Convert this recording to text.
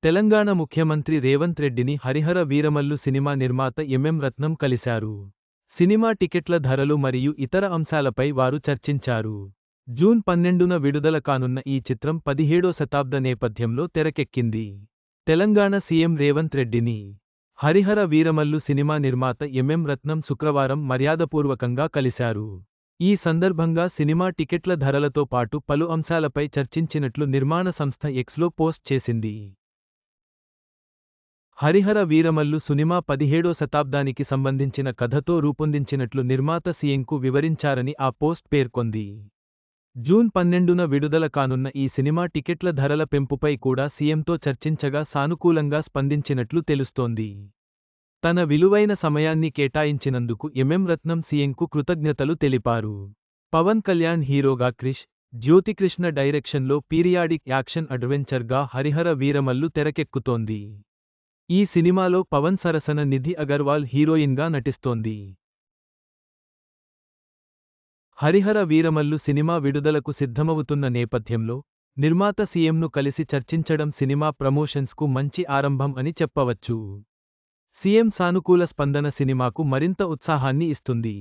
తెలంగాణ ముఖ్యమంత్రి రేవంత్ రెడ్డిని హరిహర వీరమల్లు సినిమా నిర్మాత ఎంఎం రత్నం కలిశారు. సినిమా టికెట్ల ధరలు మరియు ఇతర అంశాలపై వారు చర్చించారు. జూన్ 12న విడుదల కానున్న ఈ చిత్రం 17వ శతాబ్ద నేపథ్యంలో తెరకెక్కింది. తెలంగాణ సీఎం రేవంత్ రెడ్డిని హరిహర వీరమల్లు సినిమా నిర్మాత ఎంఎం రత్నం శుక్రవారం మర్యాదపూర్వకంగా కలిశారు. ఈ సందర్భంగా సినిమా టికెట్ల ధరలతో పాటు పలు అంశాలపై చర్చించినట్లు నిర్మాణ సంస్థ ఎక్స్లో పోస్ట్ చేసింది. హరిహర వీరమల్లు సినిమా 17వ శతాబ్దానికి సంబంధించిన కథతో రూపొందించినట్లు నిర్మాత సీఎంకు వివరించారని ఆ పోస్ట్ పేర్కొంది. జూన్ 12న విడుదల కానున్న ఈ సినిమా టికెట్ల ధరల పెంపుపై కూడా సీఎంతో చర్చించగా సానుకూలంగా స్పందించినట్లు తెలుస్తోంది. తన విలువైన సమయాన్ని కేటాయించినందుకు ఎంఎం రత్నం సీఎంకు కృతజ్ఞతలు తెలిపారు. పవన్ కళ్యాణ్ హీరోగా క్రిష్, జ్యోతికృష్ణ డైరెక్షన్లో పీరియాడిక్ యాక్షన్ అడ్వెంచర్గా హరిహర వీరమల్లు తెరకెక్కుతోంది. ఈ సినిమాలో పవన్ సరసన నిధి అగర్వాల్ హీరోయిన్గా నటిస్తోంది. హరిహర వీరమల్లు సినిమా విడుదలకు సిద్ధమవుతున్న నేపథ్యంలో నిర్మాత సీఎంను కలిసి చర్చించడం సినిమా ప్రమోషన్స్కు మంచి ఆరంభం అని చెప్పవచ్చు. సీఎం సానుకూల స్పందన సినిమాకు మరింత ఉత్సాహాన్ని ఇస్తుంది.